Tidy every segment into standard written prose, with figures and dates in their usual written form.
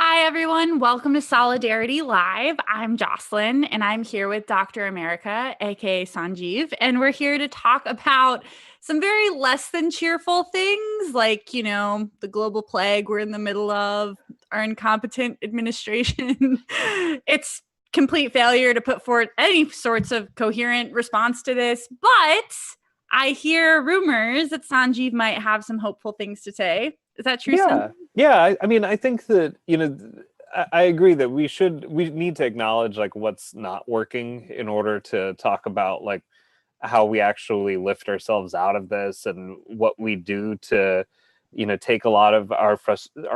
Hi, everyone. Welcome to Solidarity Live. I'm Jocelyn, and I'm here with Dr. America, aka Sanjeev, and we're here to talk about some very less than cheerful things like, the global plague we're in the middle of, our incompetent administration. It's complete failure to put forth any sorts of coherent response to this, but I hear rumors that Sanjeev might have some hopeful things to say. Is that true, Sanjeev? Yeah. I mean, I think that, I agree that we need to acknowledge like what's not working in order to talk about like how we actually lift ourselves out of this and what we do to, take a lot of our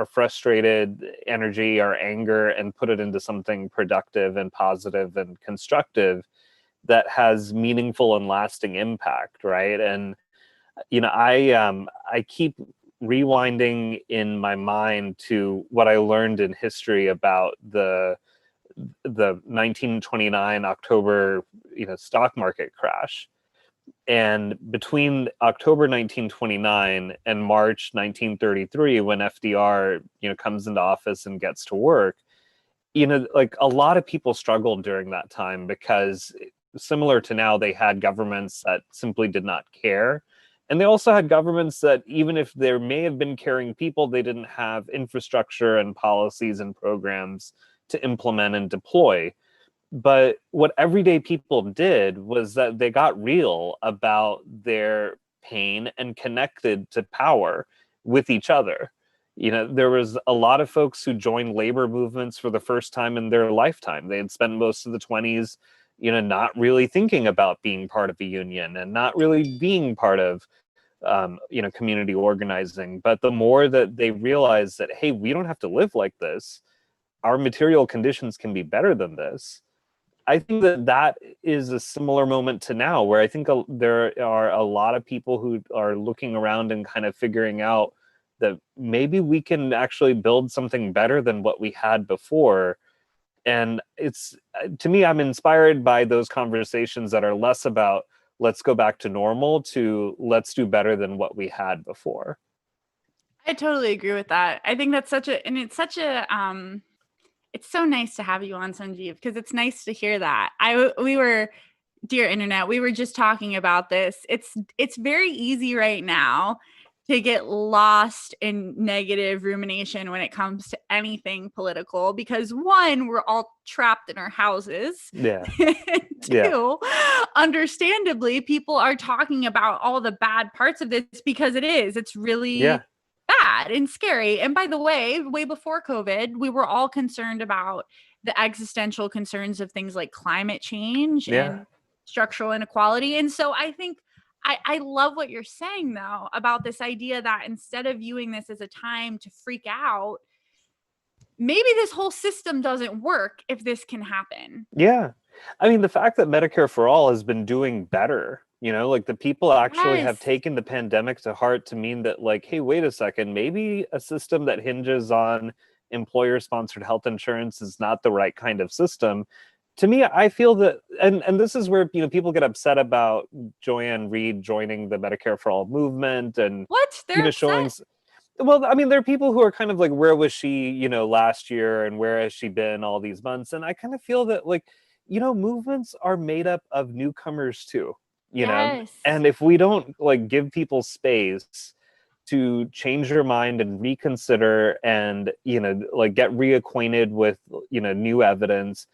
frustrated energy, our anger, and put it into something productive and positive and constructive that has meaningful and lasting impact, right? And I keep rewinding in my mind to what I learned in history about the 1929 October stock market crash. And between October 1929 and March 1933, when FDR comes into office and gets to work, like a lot of people struggled during that time because similar to now, they had governments that simply did not care. And they also had governments that, even if there may have been caring people, they didn't have infrastructure and policies and programs to implement and deploy. But what everyday people did was that they got real about their pain and connected to power with each other. There was a lot of folks who joined labor movements for the first time in their lifetime. They had spent most of the 20s, not really thinking about being part of a union and not really being part of, community organizing. But the more that they realized that, hey, we don't have to live like this, our material conditions can be better than this. I think that is a similar moment to now, where I think there are a lot of people who are looking around and kind of figuring out that maybe we can actually build something better than what we had before. And it's, to me, I'm inspired by those conversations that are less about let's go back to normal to let's do better than what we had before. I totally agree with that. I think that's it's so nice to have you on, Sanjeev, because it's nice to hear that. We were, dear internet, we were just talking about this. It's very easy right now to get lost in negative rumination when it comes to anything political, because one, we're all trapped in our houses. Yeah. And Yeah. two, understandably, people are talking about all the bad parts of this because it's really Yeah. bad and scary. And by the way before COVID, we were all concerned about the existential concerns of things like climate change Yeah. and structural inequality. And so I think I love what you're saying, though, about this idea that instead of viewing this as a time to freak out, maybe this whole system doesn't work if this can happen. Yeah. I mean, the fact that Medicare for All has been doing better, like the people actually have Yes. taken the pandemic to heart to mean that, like, hey, wait a second, maybe a system that hinges on employer sponsored health insurance is not the right kind of system. To me, I feel that, and this is where, people get upset about Joanne Reed joining the Medicare for All movement and, What? They're showing. upset? Well, I mean, there are people who are kind of like, where was she, last year and where has she been all these months? And I kind of feel that, like, movements are made up of newcomers too, Yes. and if we don't like give people space to change their mind and reconsider and, like get reacquainted with, new evidence.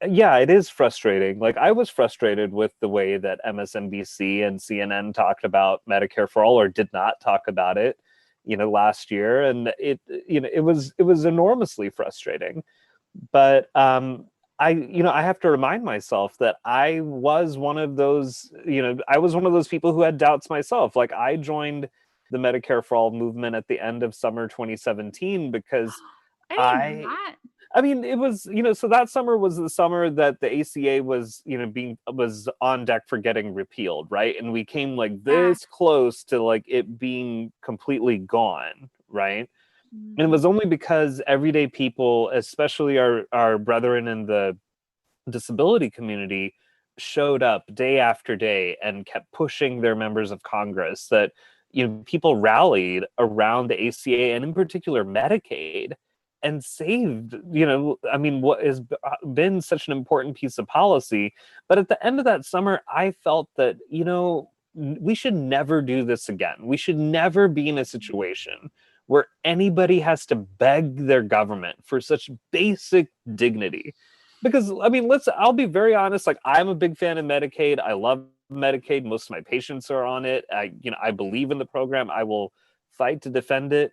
Yeah, it is frustrating. Like I was frustrated with the way that MSNBC and CNN talked about Medicare for All or did not talk about it, last year, and it was enormously frustrating. But I have to remind myself that I was one of those people who had doubts myself. Like I joined the Medicare for All movement at the end of summer 2017 because I didn't know I that. I mean, it was, so that summer was the summer that the ACA was, was on deck for getting repealed, right? And we came like Yeah. this close to like it being completely gone, right? And it Mhm. was only because everyday people, especially our brethren in the disability community, showed up day after day and kept pushing their members of Congress that, people rallied around the ACA and in particular Medicaid and saved, I mean, what has been such an important piece of policy. But at the end of that summer, I felt that, we should never do this again. We should never be in a situation where anybody has to beg their government for such basic dignity. Because, I mean, I'll be very honest, like, I'm a big fan of Medicaid. I love Medicaid. Most of my patients are on it. I believe in the program. I will fight to defend it.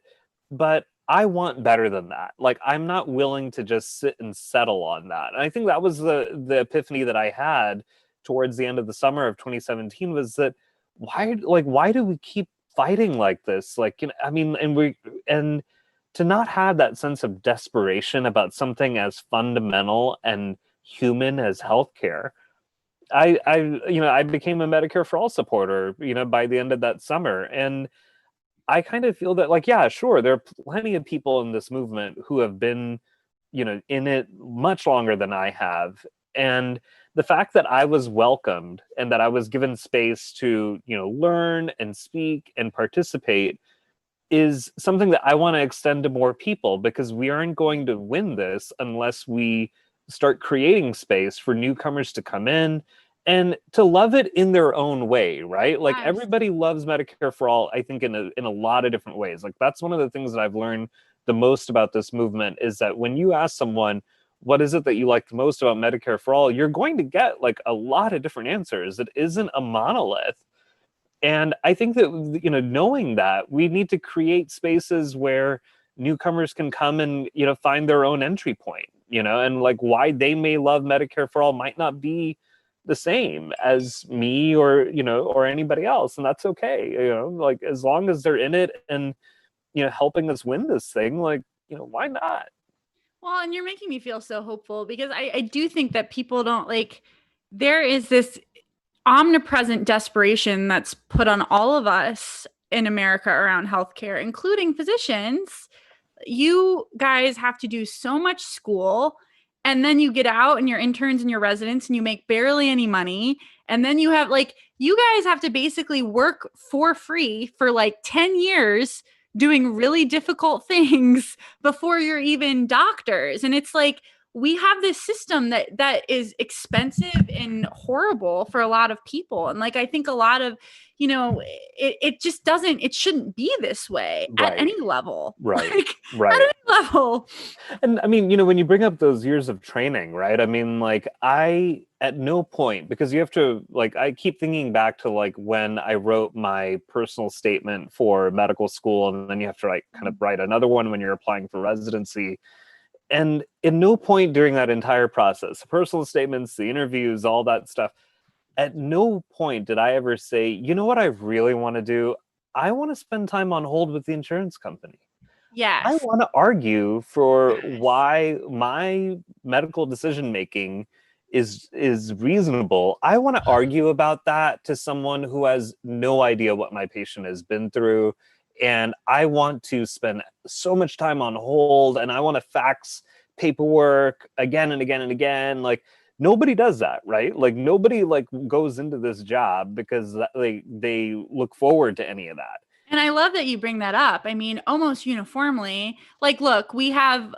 But I want better than that. Like, I'm not willing to just sit and settle on that. And I think that was the epiphany that I had towards the end of the summer of 2017, was that why do we keep fighting like this? Like, I mean, and to not have that sense of desperation about something as fundamental and human as healthcare. I became a Medicare for All supporter, by the end of that summer. And I kind of feel that, like, yeah, sure, there are plenty of people in this movement who have been, in it much longer than I have. And the fact that I was welcomed and that I was given space to, learn and speak and participate is something that I want to extend to more people, because we aren't going to win this unless we start creating space for newcomers to come in and to love it in their own way, right? Like, Yes. everybody loves Medicare for All, I think, in a lot of different ways. Like, that's one of the things that I've learned the most about this movement, is that when you ask someone, what is it that you like the most about Medicare for All, you're going to get like a lot of different answers. It isn't a monolith. And I think that, knowing that, we need to create spaces where newcomers can come and, find their own entry point, and like why they may love Medicare for All might not be the same as me or, or anybody else. And that's okay. Like, as long as they're in it and, helping us win this thing, like, why not? Well, and you're making me feel so hopeful, because I do think that people don't like, there is this omnipresent desperation that's put on all of us in America around healthcare, including physicians. You guys have to do so much school, and then you get out and your interns and your residents and you make barely any money, and then you have like, you guys have to basically work for free for like 10 years doing really difficult things before you're even doctors. And it's like, we have this system that is expensive and horrible for a lot of people. And like, I think a lot of, it just doesn't, it shouldn't be this way at Right. any level. Right. Like, at Right. any level. And I mean, when you bring up those years of training, right? I mean, like, at no point, because you have to, like, I keep thinking back to like when I wrote my personal statement for medical school, and then you have to like kind of write another one when you're applying for residency. And in no point during that entire process, the personal statements, the interviews, all that stuff, at no point did I ever say, you know what I really want to do? I want to spend time on hold with the insurance company. I Yes. want to argue for Yes. why my medical decision making is reasonable. I want to argue about that to someone who has no idea what my patient has been through. And I want to spend so much time on hold, and I want to fax paperwork again and again and again. Like, nobody does that, right? Like, nobody like goes into this job because they look forward to any of that. And I love that you bring that up. I mean, almost uniformly, like, look, we have,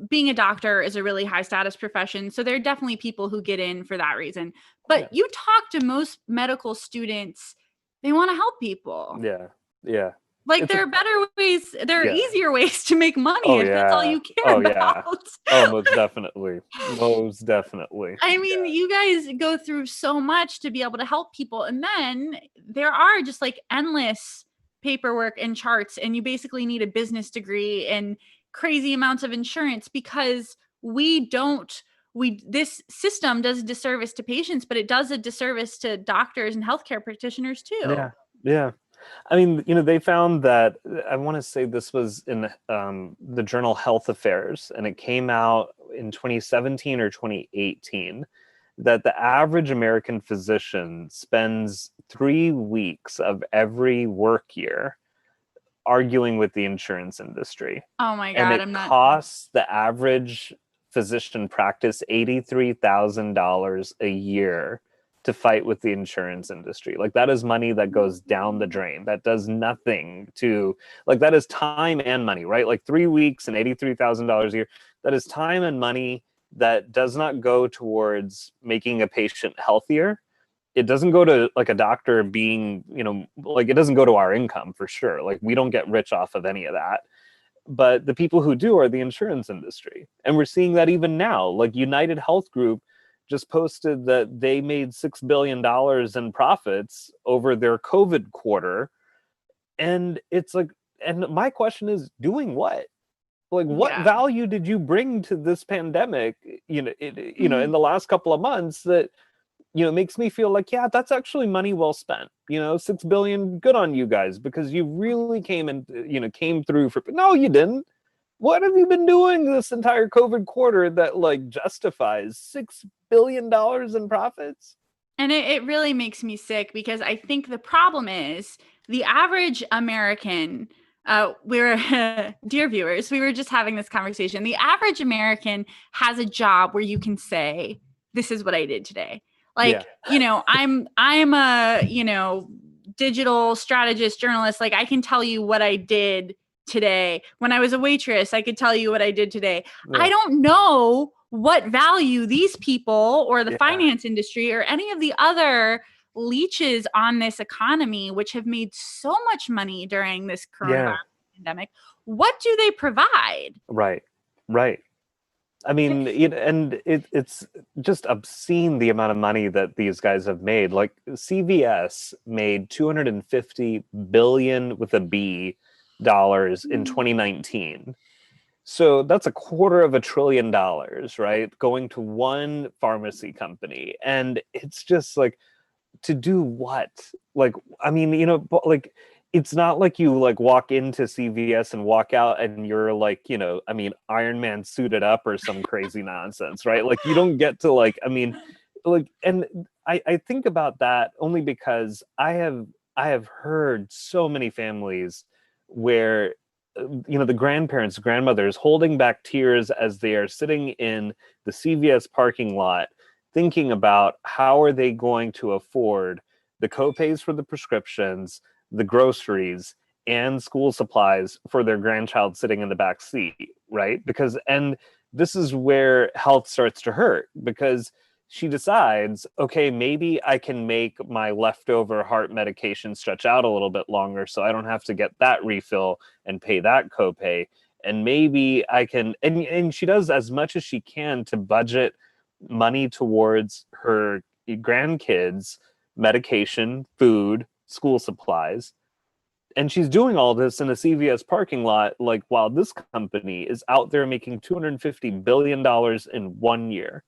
being a doctor is a really high status profession. So there are definitely people who get in for that reason. Yeah. But you talk to most medical students, they want to help people. Yeah. Yeah. Like, It's a there are better ways, there are Yeah. easier ways to make money Oh if that's all yeah. you care Oh yeah. about. Oh, most definitely. Most definitely. I mean, you guys go through so much to be able to help people. And then there are just like endless paperwork and charts, and you basically need a business degree and crazy amounts of insurance, because this system does a disservice to patients, but it does a disservice to doctors and healthcare practitioners too. Yeah. Yeah. I mean, they found that, I want to say this was in the journal Health Affairs, and it came out in 2017 or 2018, that the average American physician spends 3 weeks of every work year arguing with the insurance industry. Oh my And God, it I'm not. costs the average physician practice $83,000 a year to fight with the insurance industry. Like, that is money that goes down the drain. That does nothing to, like, that is time and money, right? Like 3 weeks and $83,000 a year. That is time and money that does not go towards making a patient healthier. It doesn't go to like a doctor being, like, it doesn't go to our income for sure. Like, we don't get rich off of any of that. But the people who do are the insurance industry. And we're seeing that even now. Like, United Health Group just posted that they made $6 billion in profits over their COVID quarter. And it's like, and my question is, doing what? Like, what Yeah. value did you bring to this pandemic, in the last couple of months that, makes me feel like, yeah, that's actually money well spent. 6 billion, good on you guys, because you really came through for, no, you didn't. What have you been doing this entire COVID quarter that like justifies $6 billion in profits? And it really makes me sick, because I think the problem is the average American, dear viewers, we were just having this conversation. The average American has a job where you can say, this is what I did today. Like, I'm a, digital strategist, journalist. Like, I can tell you what I did today. When I was a waitress, I could tell you what I did today. Yeah. I don't know what value these people or the finance industry or any of the other leeches on this economy, which have made so much money during this coronavirus pandemic, what do they provide? Right. I mean, it's just obscene the amount of money that these guys have made. Like, CVS made 250 billion with a B dollars in 2019. So that's $250 billion, right? Going to one pharmacy company. And it's just like, to do what? Like, I mean, like, it's not like you like walk into CVS and walk out and you're like, Iron Man suited up or some crazy nonsense, right? Like, you don't get to like, and I think about that only because I have heard so many families where the grandparents, grandmothers holding back tears as they are sitting in the CVS parking lot thinking about how are they going to afford the copays for the prescriptions, the groceries, and school supplies for their grandchild sitting in the back seat, right? And this is where health starts to hurt, because she decides, okay, maybe I can make my leftover heart medication stretch out a little bit longer so I don't have to get that refill and pay that copay. And maybe I can, and she does as much as she can to budget money towards her grandkids, medication, food, school supplies. And she's doing all this in a CVS parking lot, like, while this company is out there making $250 billion in 1 year.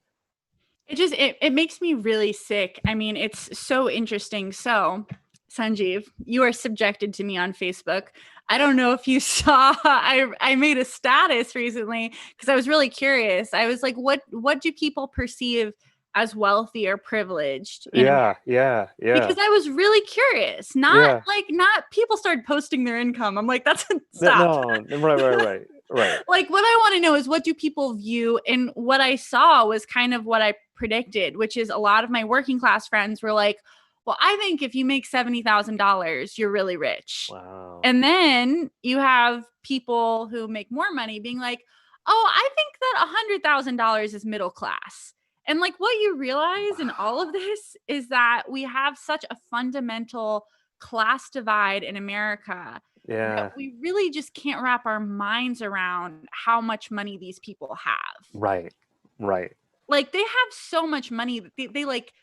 It makes me really sick. I mean, it's so interesting. So, Sanjeev, you are subjected to me on Facebook. I don't know if you saw, I made a status recently because I was really curious. I was like, what do people perceive as wealthy or privileged in America? Yeah. Because I was really curious. Not people started posting their income. I'm like, that's stop. No, right. Like, what I want to know is, what do people view? And what I saw was kind of what I predicted, which is a lot of my working class friends were like, well, I think if you make $70,000, you're really rich. Wow. And then you have people who make more money being like, oh, I think that $100,000 is middle class. And like, what you realize in all of this is that we have such a fundamental class divide in America that we really just can't wrap our minds around how much money these people have. Right. Like, they have so much money that they like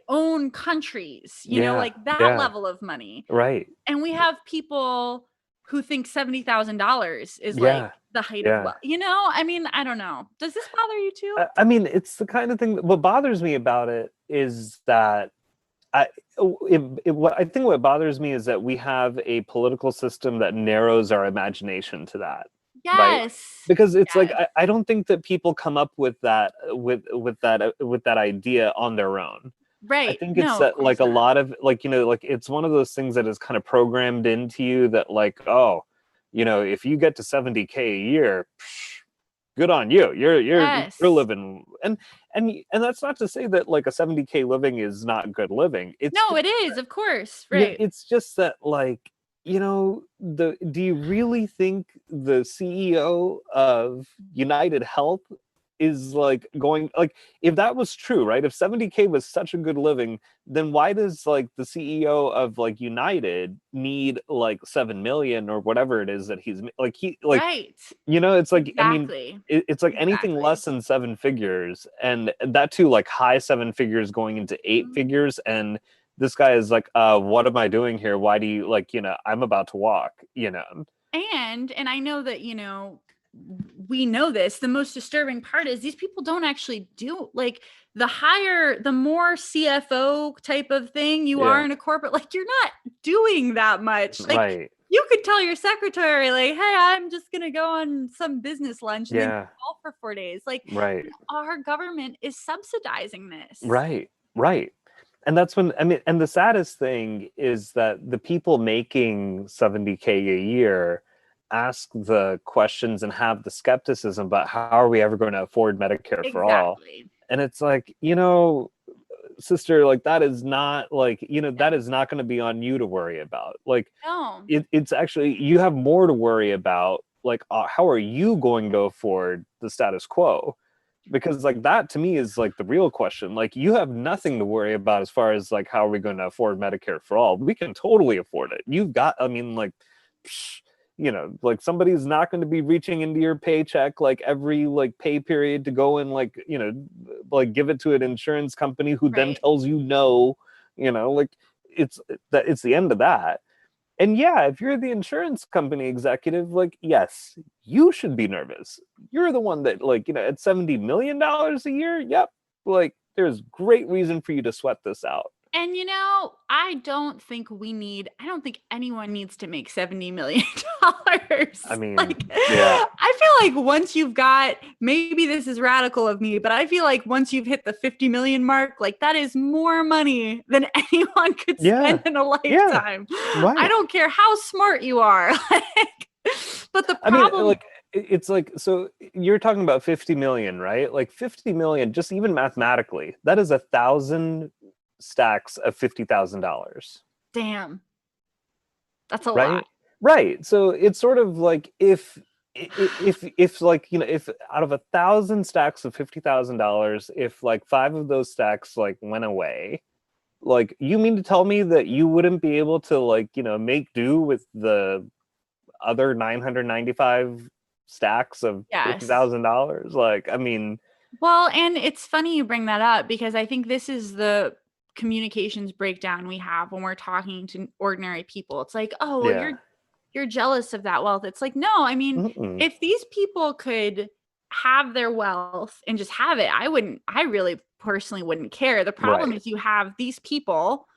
own countries, like that level of money. Right. And we have people who think $70,000 is like the height of wealth. I mean, I don't know. Does this bother you too? I mean, it's the kind of thing what bothers me about it is that what bothers me is that we have a political system that narrows our imagination to that. Yes. Right? Because it's like, I don't think that people come up with that with that idea on their own. Right. I think it's that like a lot of like, like it's one of those things that is kind of programmed into you that like, oh, if you get to 70K a year, good on you. You're Yes. living, and that's not to say that like a 70K living is not good living. It's No, just, it is, of course. you know, Right. it's just that like, do you really think the CEO of United Health is like going, like, if that was true, right? If 70K was such a good living, then why does like the CEO of like United need like 7 million or whatever it is that he's like, he like, Right. it's like, I mean, Exactly. it's like anything Exactly. less than seven figures, and that too, like high seven figures going into eight Mhm. figures, and this guy is like, what am I doing here? Why do you like, I'm about to walk. And I know that, we know this. The most disturbing part is these people don't actually do like the more CFO type of thing you are Yeah, in a corporate, like you're not doing that much. Like right. you could tell your secretary, like, hey, I'm just gonna go on some business lunch and then Yeah, call for 4 days. Like right. our government is subsidizing this. Right, right. And that's when, I mean, and the saddest thing is that the people making 70K a year ask the questions and have the skepticism about how are we ever going to afford Medicare for all? Exactly. And it's like, sister, like that is not like, that is not going to be on you to worry about. Like No. it's actually, you have more to worry about. Like, how are you going to afford the status quo? Because like that to me is like the real question. Like you have nothing to worry about as far as like how are we going to afford Medicare for all. We can totally afford it. You've got, I mean, like, like somebody's not going to be reaching into your paycheck like every like pay period to go and like, like give it to an insurance company who then Right. tells you no. Like it's it's the end of that. And yeah, if you're the insurance company executive, like, yes, you should be nervous. You're the one that, like, at $70 million a year, yep, like, there's great reason for you to sweat this out. And I don't think anyone needs to make $70 million. I mean, Like, yeah, I feel like once you've got, maybe this is radical of me, but I feel like once you've hit the 50 million mark, like that is more money than anyone could spend yeah, in a yeah, lifetime. I right. don't care how smart you are. Like, but the I mean, problem, like, it's like, so you're talking about 50 million, right? Like 50 million, just even mathematically, that is 1,000 stacks of $50,000. damn, that's a lot. Right, right. So it's sort of like if like, if out of 1,000 stacks of $50,000, if like five of those stacks like went away, like, you mean to tell me that you wouldn't be able to like, make do with the other 995 stacks of fifty Yes. thousand dollars like, I mean, Well, and it's funny you bring that up because I think this is the communications breakdown we have when we're talking to ordinary people. It's like, "Oh, well, yeah. you're jealous of that wealth." It's like, "No, I mean, Mm-mm. if these people could have their wealth and just have it, I really personally wouldn't care. The problem Right, is you have these people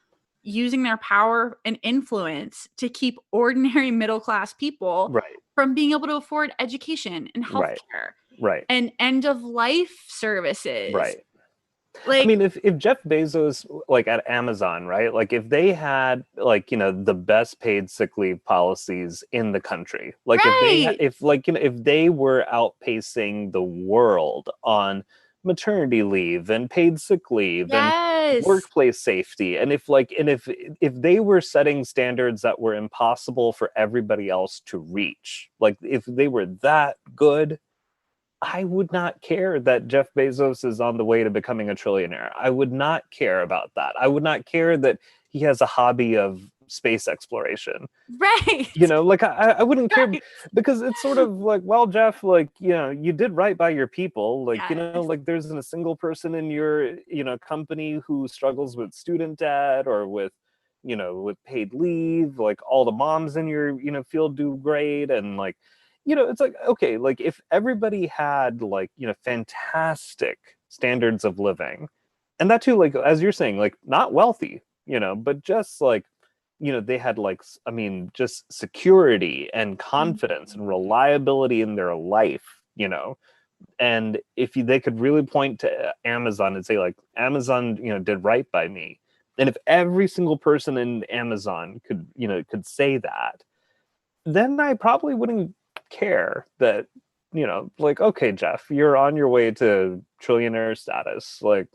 using their power and influence to keep ordinary middle class people right, from being able to afford education and right, healthcare right, and end of life services. right. I Like, mean, if Jeff Bezos, like at Amazon, right? Like if they had like, the best paid sick leave policies in the country, like if they right. if like, if they were outpacing the world on maternity leave and paid sick leave and Yes. workplace safety, and if they were setting standards that were impossible for everybody else to reach, like if they were that good, I would not care that Jeff Bezos is on the way to becoming a trillionaire. I would not care about that. I would not care that he has a hobby of space exploration. Right. Like I wouldn't care, Right. because it's sort of like, well, Jeff, like, you did right by your people. Like, Yes. like there isn't a single person in your, company who struggles with student debt or with paid leave. Like all the moms in your, field do great. And like, it's like, okay, like if everybody had like, fantastic standards of living, and that too, like, as you're saying, like not wealthy, but just like, they had like, I mean, just security and confidence and Mhm. reliability in their life, and if they could really point to Amazon and say like, Amazon, did right by me. And if every single person in Amazon could say that, then I probably wouldn't care that like, okay, Jeff, you're on your way to trillionaire status. Like,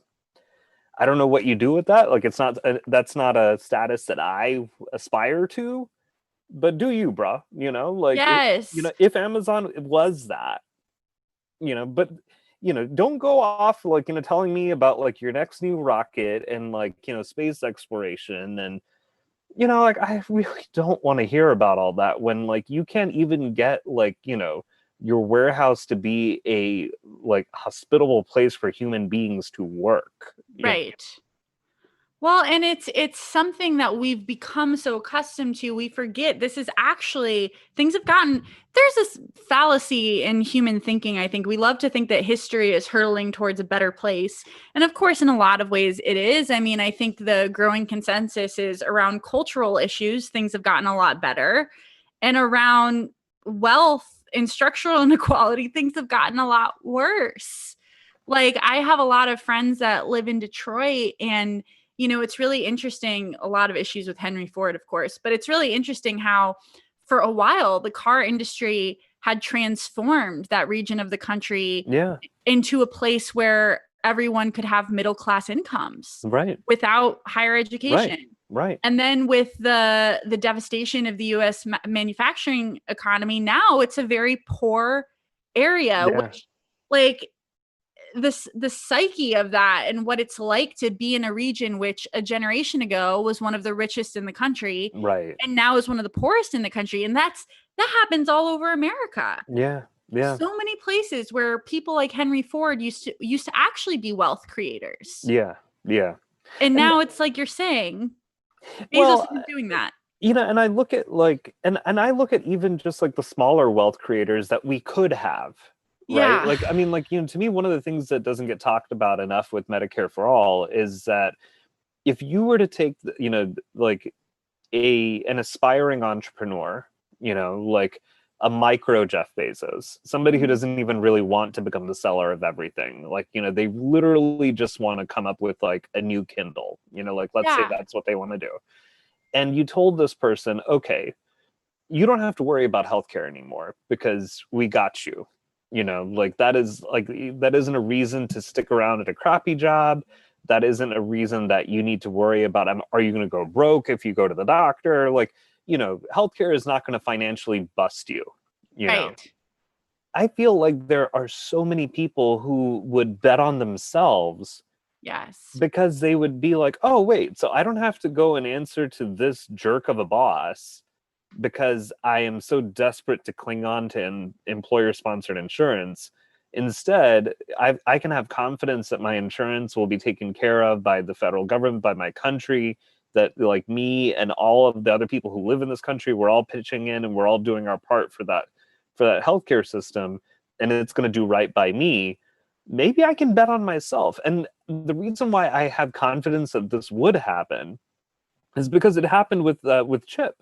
I don't know what you do with that. Like, that's not a status that I aspire to, but do you, bruh? Like, Yes. if Amazon was that, but don't go off like, telling me about like your next new rocket and like, space exploration and like, I really don't want to hear about all that when like you can't even get like, your warehouse to be a like hospitable place for human beings to work. Right. Well, and it's something that we've become so accustomed to, we forget this is actually things have gotten there's this fallacy in human thinking. I think we love to think that history is hurtling towards a better place. And of course, in a lot of ways it is. I mean, I think the growing consensus is around cultural issues, things have gotten a lot better. And around wealth and structural inequality, things have gotten a lot worse. Like I have a lot of friends that live in Detroit, and it's really interesting, a lot of issues with Henry Ford, of course, but it's really interesting how for a while the car industry had transformed that region of the country Yeah. into a place where everyone could have middle class incomes Right. without higher education. Right. Right. And then with the devastation of the US manufacturing economy, now it's a very poor area, Yeah. which like the psyche of that and what it's like to be in a region which a generation ago was one of the richest in the country Right. and now is one of the poorest in the country. And that happens all over America. Yeah. Yeah. So many places where people like Henry Ford used to actually be wealth creators, Yeah. Yeah. and And now it's like you're saying Bezos well, isn't doing that. and I look at like and I look at even just like the smaller wealth creators that we could have, right? Yeah. Like, I mean, like, to me, one of the things that doesn't get talked about enough with Medicare for all is that if you were to take, like an aspiring entrepreneur, like a micro Jeff Bezos, somebody who Mhm. doesn't even really want to become the seller of everything. Like, they literally just want to come up with like a new Kindle, like let's say Yeah. that's what they want to do. And you told this person, okay, you don't have to worry about healthcare anymore because we got you. Like that isn't a reason to stick around at a crappy job. That isn't a reason that you need to worry about, are you going to go broke if you go to the doctor? Like, healthcare is not going to financially bust you. Right. I feel like there are so many people who would bet on themselves Yes. because they would be like, oh, wait, so I don't have to go and answer to this jerk of a boss because I am so desperate to cling on to employer-sponsored insurance. Instead, I can have confidence that my insurance will be taken care of by the federal government, by my country, that like me and all of the other people who live in this country, we're all pitching in and we're all doing our part for that healthcare system, and it's going to do right by me. Maybe I can bet on myself. And the reason why I have confidence that this would happen is because it happened with Chip.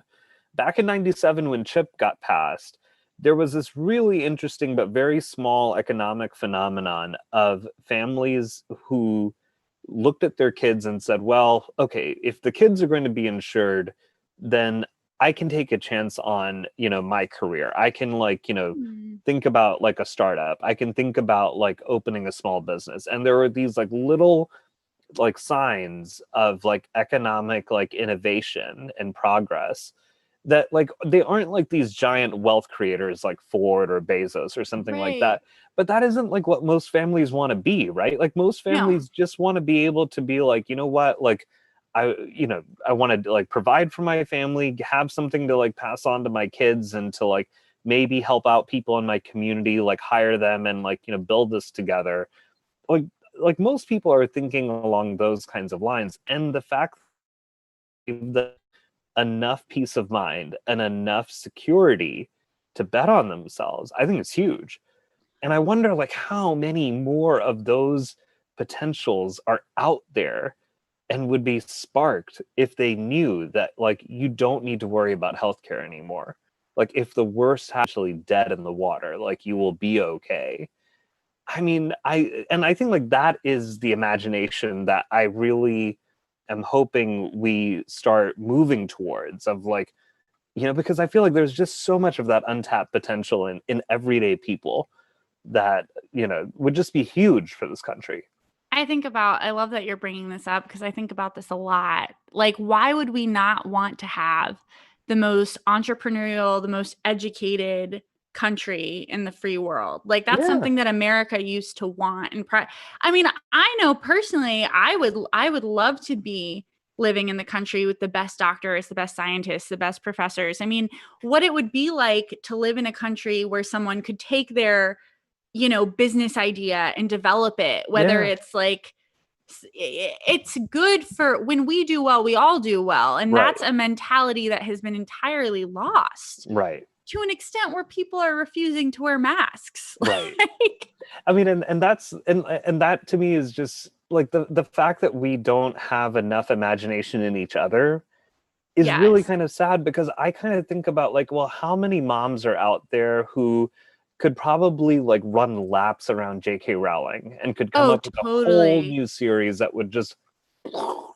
Back in 97 when Chip got passed, there was this really interesting but very small economic phenomenon of families who looked at their kids and said, well, okay, if the kids are going to be insured, then I can take a chance on, my career. I can like, Mm. think about like a startup. I can think about like opening a small business. And there were these like little like signs of like economic like innovation and progress that like they aren't like these giant wealth creators like Ford or Bezos or something like Right. that, but that isn't like what most families want to be, right? Like most No. families just want to be able to be like, you know what, like I want to like provide for my family, have something to like pass on to my kids, and to like maybe help out people in my community, like hire them and like build this together. like like most people are thinking along those kinds of lines, and the fact that enough peace of mind and enough security to bet on themselves, I think it's huge. And I wonder like how many more of those potentials are out there and would be sparked if they knew that like you don't need to worry about healthcare anymore. Like if the worst actually dead in the water, like you will be okay. I mean, I think like that is the imagination that I really am hoping we start moving towards, of like, because I feel like there's just so much of that untapped potential in everyday people. that, would just be huge for this country. I love that you're bringing this up because I think about this a lot. Like, why would we not want to have the most entrepreneurial, the most educated country in the free world? Like, that's Yeah. something that America used to want. I mean, I know personally, I would love to be living in the country with the best doctors, the best scientists, the best professors. I mean, what it would be like to live in a country where someone could take their business idea and develop it, whether Yeah. it's like it's good for when we do well, we all do well. And Right. that's a mentality that has been entirely lost Right. to an extent where people are refusing to wear masks. Right. Like, I mean, and that's and that to me is just like the fact that we don't have enough imagination in each other is really yes. kind of sad, because I kind of think about like, well, how many moms are out there who could probably like run laps around J.K. Rowling and could come Oh, up with a whole totally. new series that would just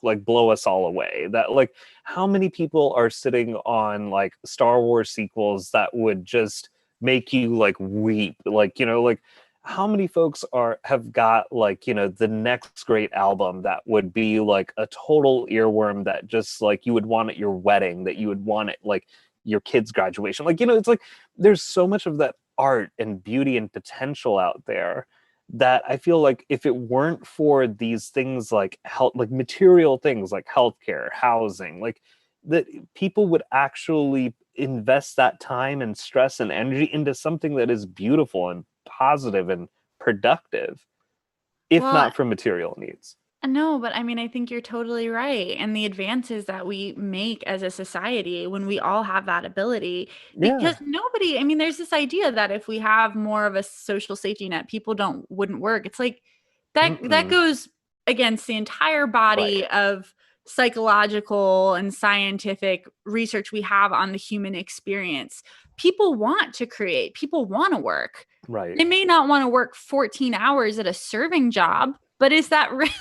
like blow us all away. That like, how many people are sitting on like Star Wars sequels that would just make you like weep, like, like how many folks have got like, the next great album that would be like a total earworm, that just like you would want at your wedding, that you would want at like your kid's graduation, like, it's like there's so much of that art and beauty and potential out there that I feel like if it weren't for these things like health, like material things like healthcare, housing, like that, people would actually invest that time and stress and energy into something that is beautiful and positive and productive, if Well, not for material needs. no, but I mean, I think you're totally right. And the advances that we make as a society when we all have that ability, because Yeah. I mean, there's this idea that if we have more of a social safety net, people wouldn't work. It's like that Mm-mm. goes against the entire Right. body of psychological and scientific research we have on the human experience. People want to create, people want to work. Right. They may not want to work 14 hours at a serving job, but is that really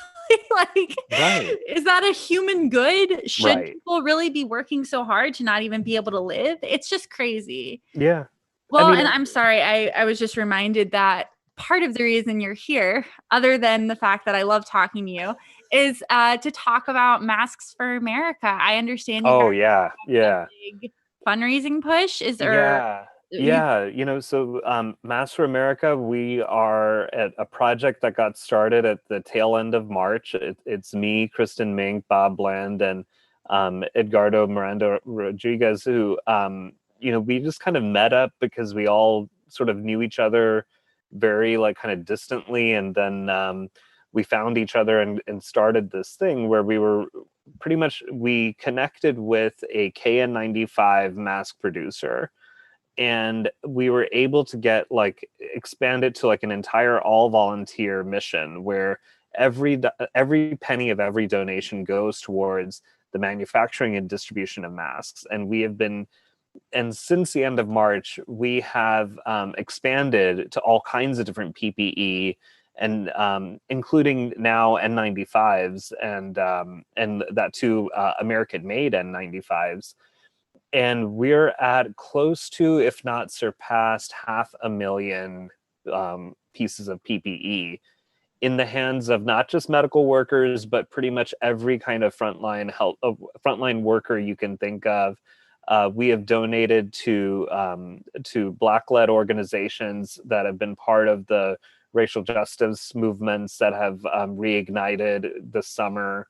like, Right. is that a human good? Should Right. people really be working so hard to not even be able to live? It's just crazy. Yeah. I Well, mean, and I'm sorry, I was just reminded that part of the reason you're here, other than the fact that I love talking to you, is to talk about Masks for America. I understand you guys oh yeah. have a Yeah. big fundraising push. Is there Yeah. you Yeah. So Mass for America, we are at a project that got started at the tail end of March. It's me, Kristen Mink, Bob Bland, and Edgardo Miranda Rodriguez, who, we just kind of met up because we all sort of knew each other very like kind of distantly. And then we found each other and started this thing where we connected with a KN95 mask producer, and we were able to get like expand it to like an entire all volunteer mission where every penny of every donation goes towards the manufacturing and distribution of masks. And since the end of March, we have expanded to all kinds of different PPE, and including now N95s, and that too, American-made N95s. And we're at close to, if not surpassed, 500,000 pieces of PPE in the hands of not just medical workers, but pretty much every kind of frontline worker you can think of. We have donated to Black-led organizations that have been part of the racial justice movements that have reignited this summer.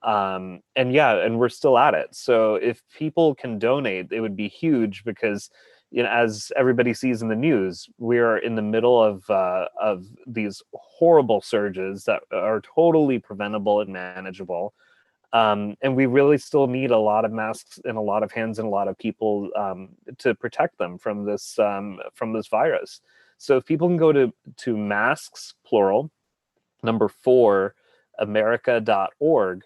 And yeah, and we're still at it. So if people can donate, it would be huge, because as everybody sees in the news, we are in the middle of these horrible surges that are totally preventable and manageable. And we really still need a lot of masks in a lot of hands and a lot of people to protect them from this virus. So if people can go to masks, plural, number 4, America.org,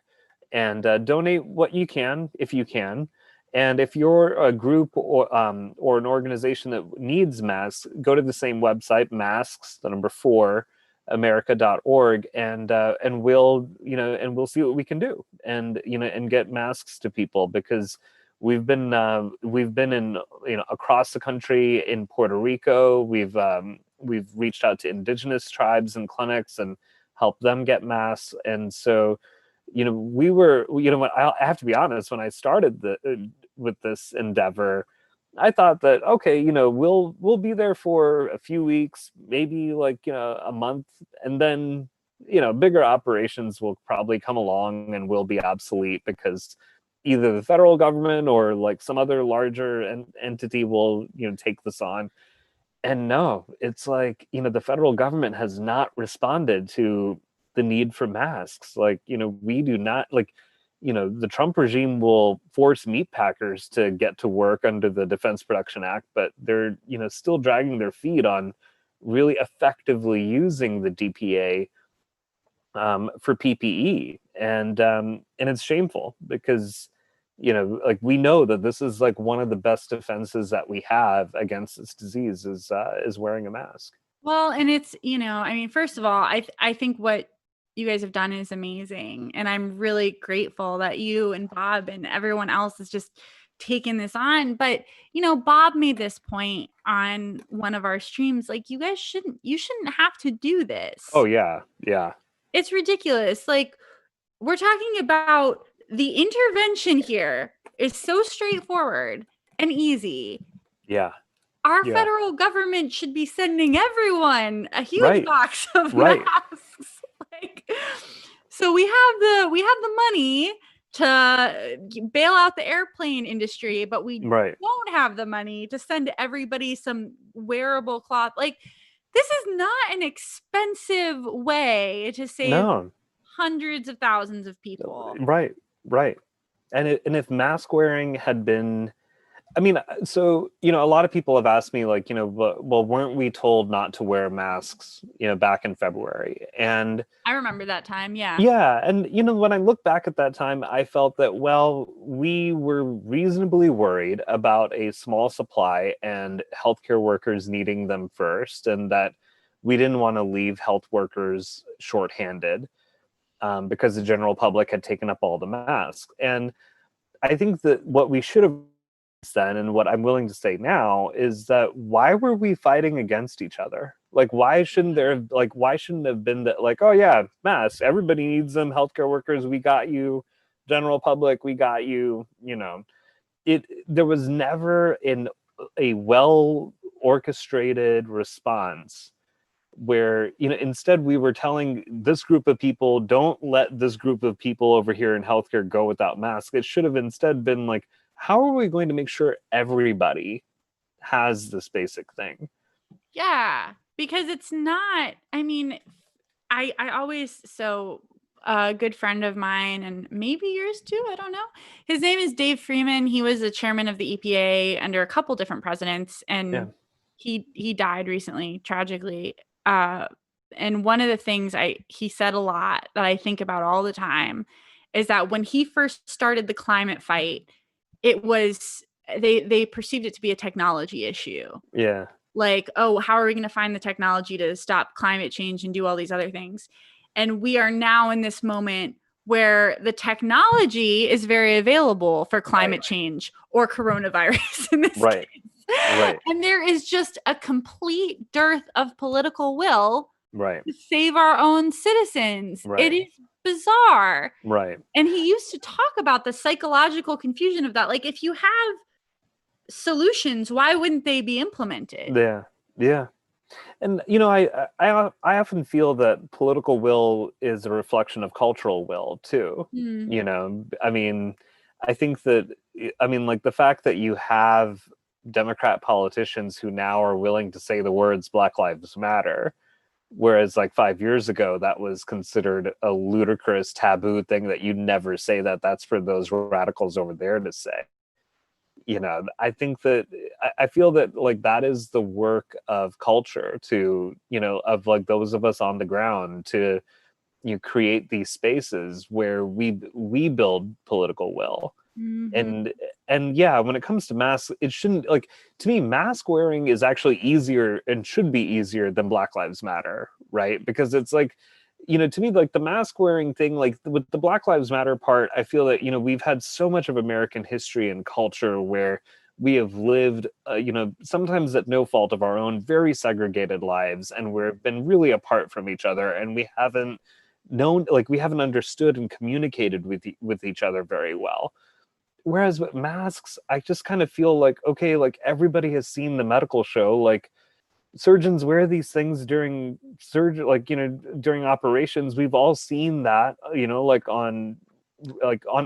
and donate what you can, if you can. And if you're a group or an organization that needs masks, go to the same website, masks, the number 4, America.org, and we'll see what we can do, and get masks to people, because we've been in across the country in Puerto Rico. we've reached out to indigenous tribes and clinics and helped them get masks. And so, we were, when I have to be honest, when I started with this endeavor, I thought that, okay, we'll be there for a few weeks, maybe like, a month, and then, bigger operations will probably come along and will be obsolete because either the federal government or like some other larger entity will, take this on. And no, it's like, the federal government has not responded to the need for masks. Like, we do not, like, the Trump regime will force meat packers to get to work under the Defense Production Act, but they're, still dragging their feet on really effectively using the DPA for PPE. And it's shameful because, like, we know that this is like one of the best defenses that we have against this disease is wearing a mask. Well, and it's, I mean, first of all, I think what you guys have done is amazing. And I'm really grateful that you and Bob and everyone else is just taking this on. But, Bob made this point on one of our streams, like, you shouldn't have to do this. Oh yeah. Yeah. It's ridiculous. Like, we're talking about the intervention here is so straightforward and easy. Yeah. Our Yeah. federal government should be sending everyone a huge Right. box of Right. masks. Like, so we have the money to bail out the airplane industry, but we Right. don't have the money to send everybody some wearable cloth. Like, this is not an expensive way to save No. hundreds of thousands of people. Right. Right. And if mask wearing had been, I mean, so, a lot of people have asked me, like, well, weren't we told not to wear masks, back in February? And I remember that time. Yeah. yeah, and, when I look back at that time, I felt that, well, we were reasonably worried about a small supply and healthcare workers needing them first, and that we didn't want to leave health workers shorthanded because the general public had taken up all the masks. And I think that what we should have then, and what I'm willing to say now, is that why were we fighting against each other? Like, why shouldn't have been that, like, oh yeah, masks, everybody needs them, healthcare workers, we got you, general public, we got you, there was never a well orchestrated response where, instead we were telling this group of people, don't let this group of people over here in healthcare go without masks. It should have instead been like, how are we going to make sure everybody has this basic thing? Yeah, because it's not, I mean, I always, so a good friend of mine, and maybe yours too, I don't know. His name is Dave Freeman. He was the chairman of the EPA under a couple different presidents, and Yeah. he died recently, tragically. And one of the things he said a lot that I think about all the time is that when he first started the climate fight, it was they perceived it to be a technology issue. Yeah. Like, oh, how are we going to find the technology to stop climate change and do all these other things? And we are now in this moment where the technology is very available for climate change or coronavirus in this Right. case. Right. And there is just a complete dearth of political will Right. to save our own citizens. Right. It is bizarre. Right. And he used to talk about the psychological confusion of that. Like, if you have solutions, why wouldn't they be implemented? Yeah. Yeah. And I often feel that political will is a reflection of cultural will too. I mean, I think that, like, the fact that you have Democrat politicians who now are willing to say the words Black Lives Matter, whereas like 5 years ago that was considered a ludicrous taboo thing that you never say, that's for those radicals over there to say. I think that I feel that, like, that is the work of culture to, of like those of us on the ground to, create these spaces where we build political will. Mm-hmm. And yeah, when it comes to masks, it shouldn't, like, to me, mask wearing is actually easier and should be easier than Black Lives Matter, right? Because it's like, to me, like, the mask wearing thing, like with the Black Lives Matter part, I feel that, we've had so much of American history and culture where we have lived, sometimes at no fault of our own, very segregated lives, and we've been really apart from each other, and we haven't known, like, we haven't understood and communicated with each other very well. Whereas with masks, I just kind of feel like, okay, like everybody has seen the medical show, like surgeons wear these things during surgery, like, during operations. We've all seen that, like on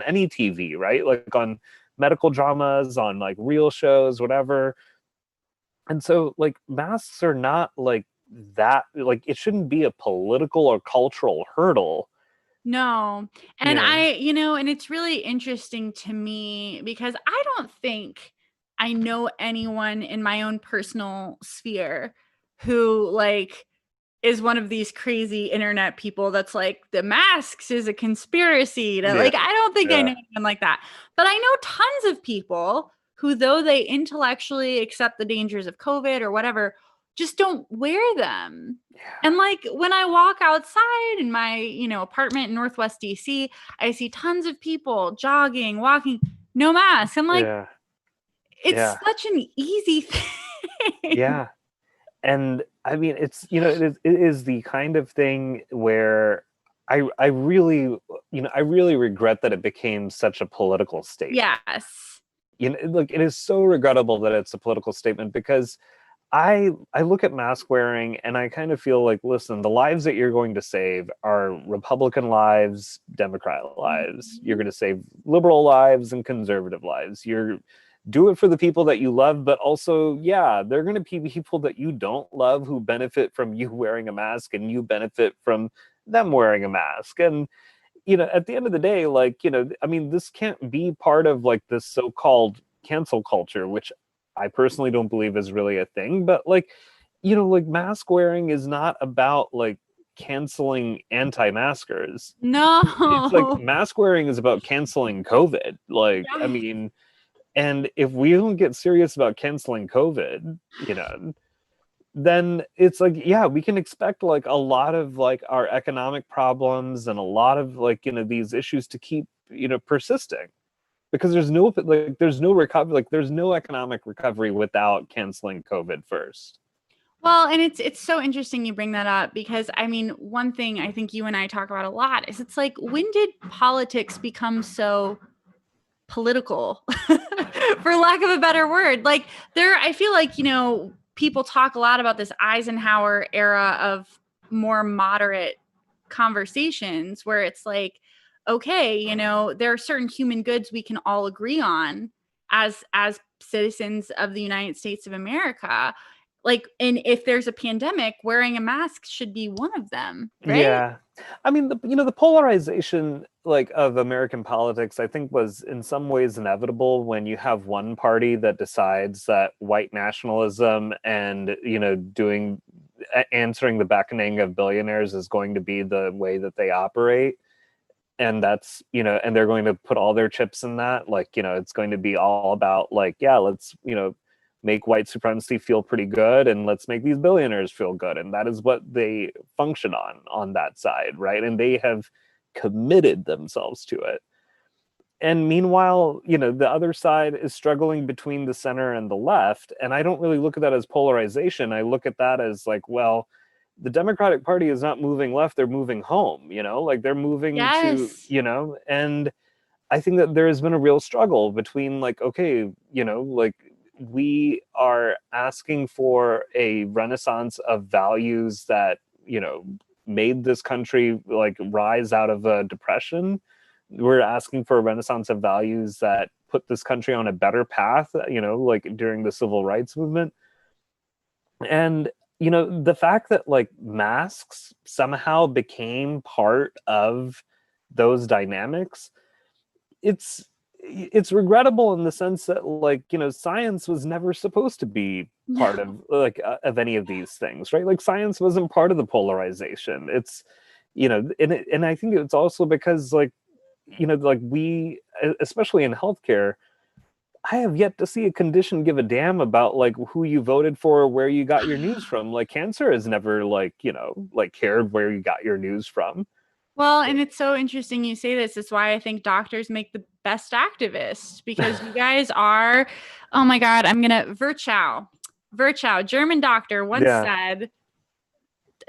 any TV, right? Like on medical dramas, on like real shows, whatever. And so like masks are not like that, like it shouldn't be a political or cultural hurdle, No. you And know. and it's really interesting to me because I don't think I know anyone in my own personal sphere who like is one of these crazy internet people that's like the masks is a conspiracy to Yeah, like I don't think I know yeah, anyone like that. But I know tons of people who though they intellectually accept the dangers of COVID or whatever, just don't wear them. And yeah, like when I walk outside in my, apartment in Northwest DC, I see tons of people jogging, walking, no mask. I'm like, yeah, it's yeah, such an easy thing. yeah. And I mean, it's, it is the kind of thing where I really, I really regret that it became such a political statement. Yes. Like it is so regrettable that it's a political statement, because I look at mask wearing and I kind of feel like, listen, the lives that you're going to save are Republican lives, Democrat lives. You're Mhm. going to save liberal lives and conservative lives. You're do it for the people that you love, but also, yeah, they're going to be people that you don't love who benefit from you wearing a mask, and you benefit from them wearing a mask. And at the end of the day, like, I mean, this can't be part of like this so-called cancel culture, which I personally don't believe is really a thing. But like, like mask wearing is not about like canceling anti-maskers. It's like No. mask wearing is about canceling COVID. Like, I Yes. mean, and if we don't get serious about canceling COVID, then it's like, yeah, we can expect like a lot of like our economic problems and a lot of like, these issues to keep, persisting, because there's no recovery, like there's no economic recovery without canceling COVID first. Well, and it's so interesting you bring that up because I mean, one thing I think you and I talk about a lot is it's like when did politics become so political for lack of a better word? Like there I feel like, people talk a lot about this Eisenhower era of more moderate conversations where it's like okay, there are certain human goods we can all agree on as citizens of the United States of America. Like, and if there's a pandemic, wearing a mask should be one of them, right? Yeah. I mean, the polarization like of American politics, I think, was in some ways inevitable when you have one party that decides that white nationalism and, doing answering the beckoning of billionaires is going to be the way that they operate. And that's, and they're going to put all their chips in that. Like, it's going to be all about like, yeah, let's, make white supremacy feel pretty good, and let's make these billionaires feel good. And that is what they function on that side, right? And they have committed themselves to it. And meanwhile, the other side is struggling between the center and the left. And I don't really look at that as polarization. I look at that as like, well, the Democratic Party is not moving left, they're moving home, like they're moving to, Yes. and I think that there has been a real struggle between like, okay, like we are asking for a renaissance of values that, made this country like rise out of a depression. We're asking for a renaissance of values that put this country on a better path, like during the civil rights movement. And, the fact that like masks somehow became part of those dynamics, it's regrettable in the sense that like, science was never supposed to be part No. of like of any of these things, right? Like science wasn't part of the polarization. It's, and I think it's also because like, like we, especially in healthcare, I have yet to see a condition give a damn about like who you voted for or where you got your news from. Like cancer has never like, like cared where you got your news from. Well, and it's so interesting you say this. It's why I think doctors make the best activists because you guys are, oh my God, I'm going to, Virchow, German doctor, once Yeah, said,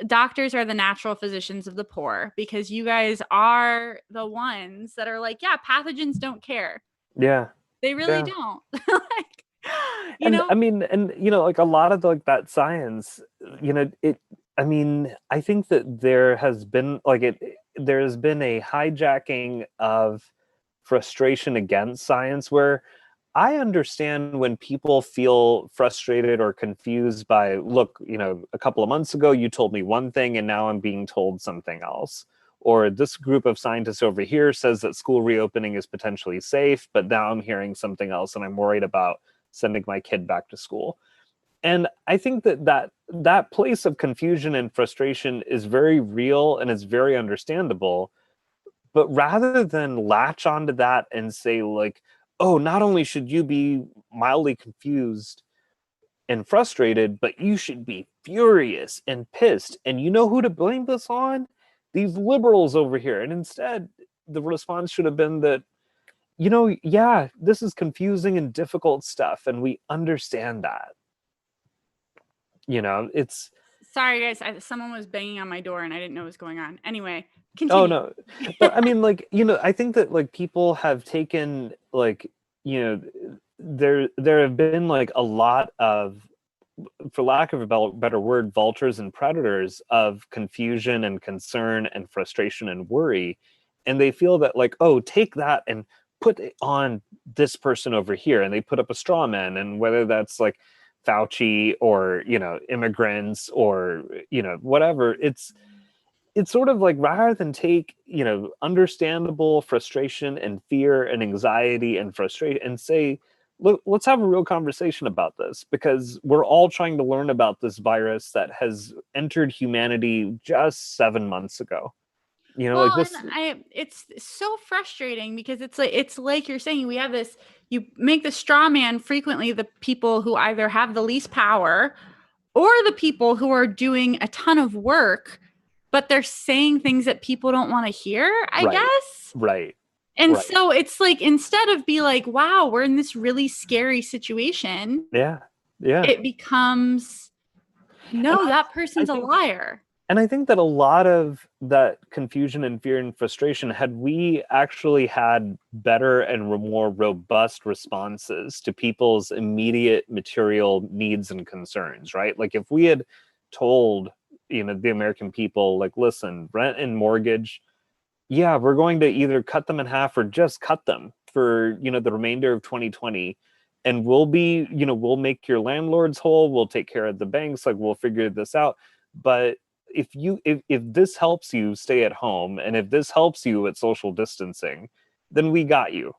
doctors are the natural physicians of the poor because you guys are the ones that are like, yeah, pathogens don't care. yeah, They really yeah. don't. Like, you And know, I mean, and like a lot of like that science, it, I mean, I think that there has been there's been a hijacking of frustration against science where I understand when people feel frustrated or confused by, look, a couple of months ago you told me one thing and now I'm being told something else. Or this group of scientists over here says that school reopening is potentially safe, but now I'm hearing something else and I'm worried about sending my kid back to school. And I think that place of confusion and frustration is very real and is very understandable. But rather than latch onto that and say, like, oh, not only should you be mildly confused and frustrated, but you should be furious and pissed. And you know who to blame this on? These liberals over here. And instead, the response should have been that, yeah, this is confusing and difficult stuff, and we understand that. It's sorry guys, someone was banging on my door and I didn't know what was going on. Anyway, oh continue. no, but I mean, like, I think that like people have taken like, you know, there have been like a lot of, for lack of a better word, vultures and predators of confusion and concern and frustration and worry. And they feel that, like, oh, take that and put it on this person over here. And they put up a straw man. And whether that's like Fauci or, immigrants or, whatever, it's sort of like rather than take, understandable frustration and fear and anxiety and frustration and say, look, let's have a real conversation about this because we're all trying to learn about this virus that has entered humanity just 7 months ago. Like Well, and this. it's so frustrating because it's like you're saying we have this you make the straw man frequently the people who either have the least power or the people who are doing a ton of work, but they're saying things that people don't want to hear, I Right, guess. right, And right. so it's like instead of be like, wow, we're in this really scary situation, Yeah, yeah. it becomes And no, that I person's a think liar. And I think that a lot of that confusion and fear and frustration, had we actually had better and more robust responses to people's immediate material needs and concerns, right? Like if we had told, the American people, like, listen, rent and mortgage, yeah, we're going to either cut them in half or just cut them for, the remainder of 2020. And we'll make your landlords whole. We'll take care of the banks. Like we'll figure this out. But if this helps you stay at home and if this helps you at social distancing, then we got you.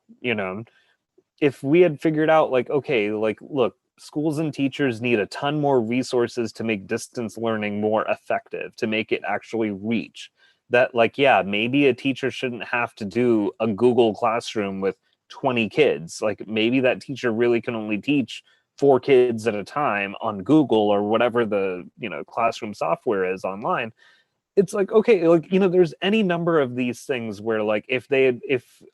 If we had figured out like, okay, like, look, schools and teachers need a ton more resources to make distance learning more effective, to make it actually reach that, like, yeah, maybe a teacher shouldn't have to do a Google Classroom with 20 kids. Like maybe that teacher really can only teach 4 kids at a time on Google or whatever the, classroom software is online. It's like, okay, like, there's any number of these things where, like, if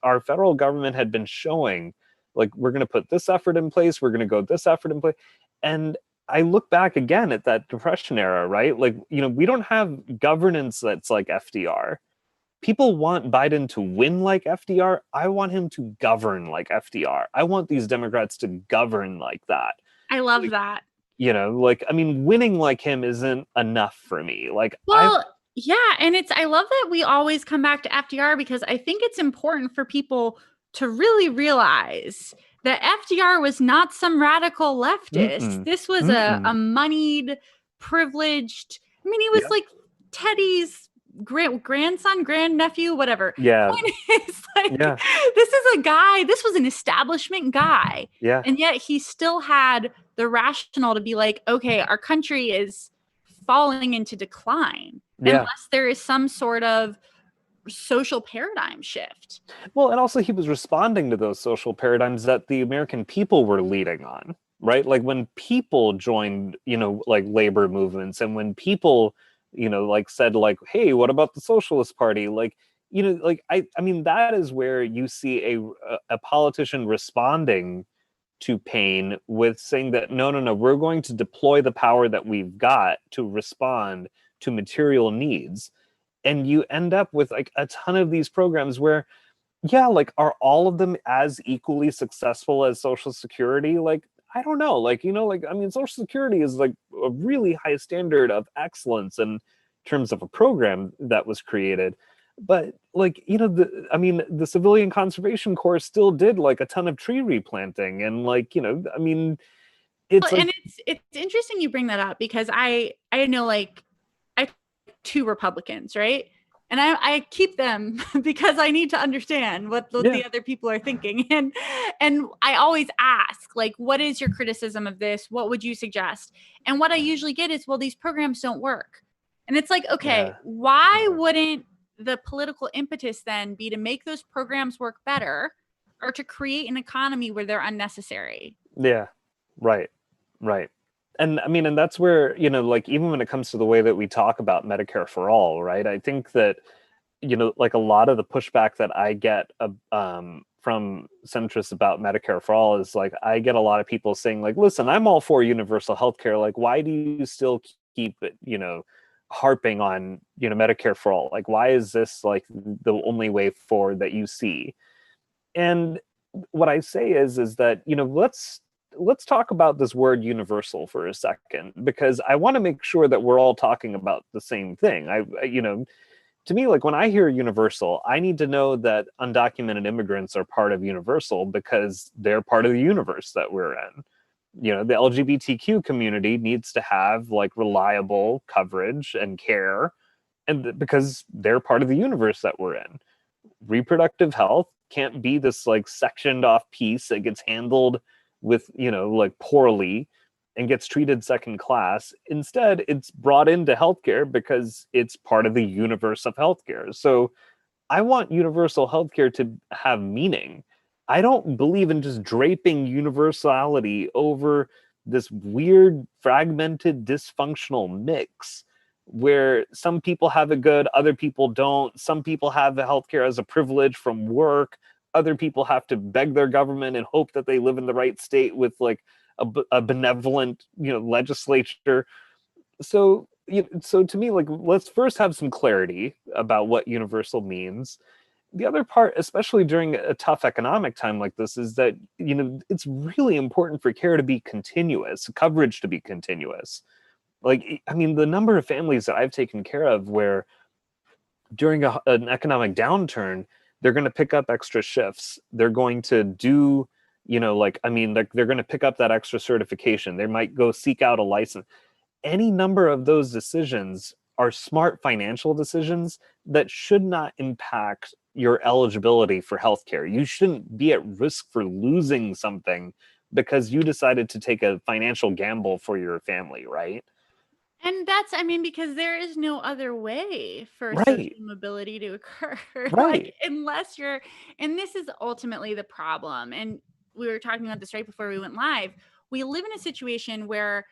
our federal government had been showing, like, we're going to put this effort in place, we're going to go this effort in place. And I look back again at that Depression era, right? Like, we don't have governance that's like FDR. People want Biden to win like FDR. I want him to govern like FDR. I want these Democrats to govern like that. I love Like, that. like, I mean, winning like him isn't enough for me. Like, Well, yeah, and I love that we always come back to FDR because I think it's important for people to really realize that FDR was not some radical leftist. mm-mm, This was a mm-mm. moneyed, privileged. I mean, he was Yeah, like Teddy's grandson, grandnephew, whatever. yeah, Point is, like, yeah, this is a guy, this was an establishment guy. yeah, And yet he still had the rationale to be like, okay, our country is falling into decline yeah. unless there is some sort of social paradigm shift. Well, and also he was responding to those social paradigms that the American people were leading on, right? Like when people joined, like labor movements and when people like said like, hey, what about the Socialist Party? Like, like I mean, that is where you see a politician responding to pain with saying that no, no, no, we're going to deploy the power that we've got to respond to material needs. And you end up with like a ton of these programs where, yeah, like, are all of them as equally successful as Social Security? Like, I don't know. Like, like, I mean, Social Security is like a really high standard of excellence in terms of a program that was created. But like, I mean, the Civilian Conservation Corps still did like a ton of tree replanting, and like, I mean, it's Well, like, and it's interesting you bring that up because I know like I have two Republicans, right? And I keep them because I need to understand what yeah, the other people are thinking. And I always ask, like, what is your criticism of this? What would you suggest? And what I usually get is, well, these programs don't work. And it's like, okay, yeah, why yeah, wouldn't the political impetus then be to make those programs work better or to create an economy where they're unnecessary? yeah, right, right. And I mean, and that's where, like, even when it comes to the way that we talk about Medicare for all, right? I think that, like, a lot of the pushback that I get from centrists about Medicare for all is like, I get a lot of people saying like, listen, I'm all for universal healthcare. Like, why do you still keep it, harping on, Medicare for all? Like, why is this like the only way forward that you see? And what I say is that, let's talk about this word universal for a second, because I want to make sure that we're all talking about the same thing. To me, like, when I hear universal, I need to know that undocumented immigrants are part of universal because they're part of the universe that we're in. The LGBTQ community needs to have like reliable coverage and care, and because they're part of the universe that we're in. Reproductive health can't be this like sectioned off piece that gets handled with, like, poorly and gets treated second class. Instead, it's brought into healthcare because it's part of the universe of healthcare. So I want universal healthcare to have meaning. I don't believe in just draping universality over this weird, fragmented, dysfunctional mix where some people have it good, other people don't. Some people have the healthcare as a privilege from work. Other people have to beg their government and hope that they live in the right state with like a benevolent, legislature. So to me, like, let's first have some clarity about what universal means. The other part, especially during a tough economic time like this, is that, it's really important for care to be continuous, coverage to be continuous. Like, I mean, the number of families that I've taken care of where during an economic downturn, they're going to pick up extra shifts. They're going to do, like, I mean, like, they're going to pick up that extra certification. They might go seek out a license. Any number of those decisions are smart financial decisions that should not impact your eligibility for healthcare. You shouldn't be at risk for losing something because you decided to take a financial gamble for your family, right? And that's, I mean, because there is no other way for social Right, mobility to occur. Like, right. unless you're, and this is ultimately the problem. And we were talking about this right before we went live. We live in a situation where,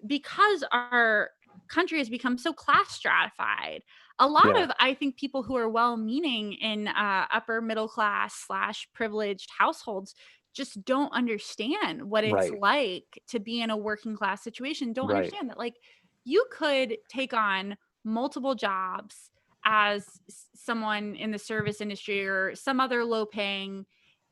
because our country has become so class stratified, a lot Yeah, of, I think, people who are well meaning in upper middle class slash privileged households just don't understand what it's right, like to be in a working class situation, don't right, understand that, like, you could take on multiple jobs as someone in the service industry or some other low paying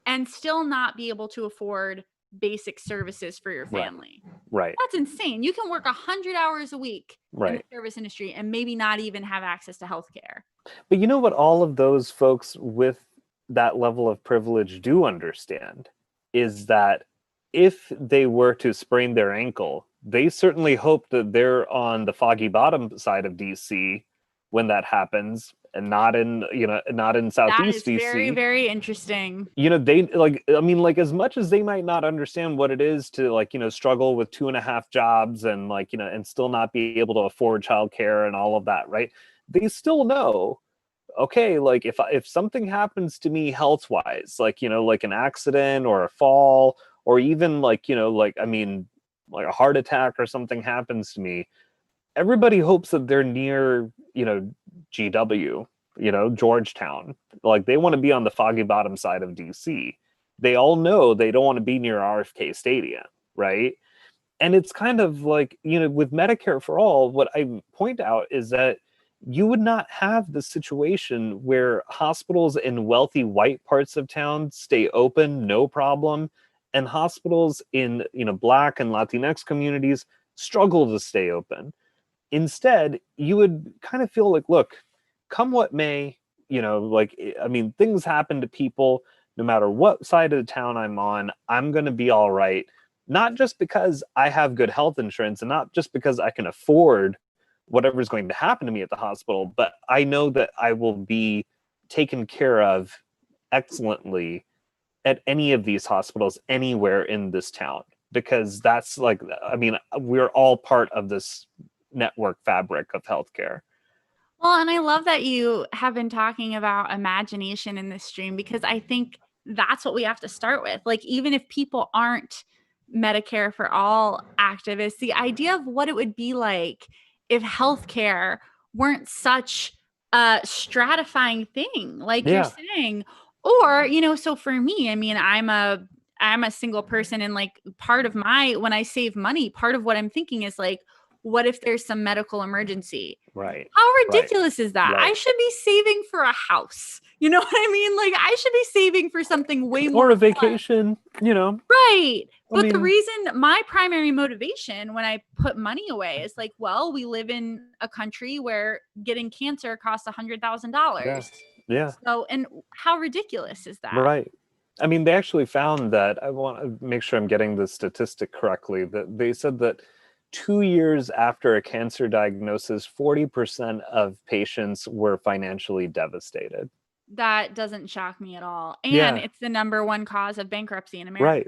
and still not be able to afford basic services for your right, family. right, That's insane. You can work 100 hours a week in the right. service industry and maybe not even have access to healthcare. But you know what all of those folks with that level of privilege do understand is that if they were to sprain their ankle, they certainly hope that they're on the foggy bottom side of DC when that happens and not in, not in That Southeast is very, DC. very interesting. They like, I mean, like, as much as they might not understand what it is to, like, struggle with two and a half jobs and, like, and still not be able to afford childcare and all of that, right? They still know, okay, like, if something happens to me health wise, like, like an accident or a fall, or even like, like, I mean, like a heart attack or something happens to me, everybody hopes that they're near, GW, Georgetown. Like they want to be on the Foggy Bottom side of DC. They all know they don't want to be near RFK Stadium, right? And it's kind of like, with Medicare for All, what I point out is that you would not have the situation where hospitals in wealthy white parts of town stay open, no problem, and hospitals in, Black and Latinx communities struggle to stay open. Instead, you would kind of feel like, look, come what may, I mean, things happen to people no matter what side of the town I'm on, I'm going to be all right. Not just because I have good health insurance and not just because I can afford whatever's going to happen to me at the hospital, but I know that I will be taken care of excellently at any of these hospitals anywhere in this town. Because that's like, I mean, we're all part of this network fabric of healthcare. Well, and I love that you have been talking about imagination in this stream, because I think that's what we have to start with. Like, even if people aren't Medicare for All activists, the idea of what it would be like if healthcare weren't such a stratifying thing, like you're Yeah, saying. Or, so for me, I mean, I'm a single person, and like part of when I save money, part of what I'm thinking is like, what if there's some medical emergency? right, How right, ridiculous is that? I right. should be saving for a house. You know what I mean? Like, I should be saving for something way Or more a fun. vacation. Right. I But the mean, reason, my primary motivation when I put money away is like, well, we live in a country where getting cancer costs yeah, $100,000. yeah, So, and how ridiculous is that? right. I mean, they actually found that, I want to make sure I'm getting the statistic correctly, that they said that 2 years after a cancer diagnosis, 40% of patients were financially devastated. That doesn't shock me at all. And Yeah, it's the number one cause of bankruptcy in America. right,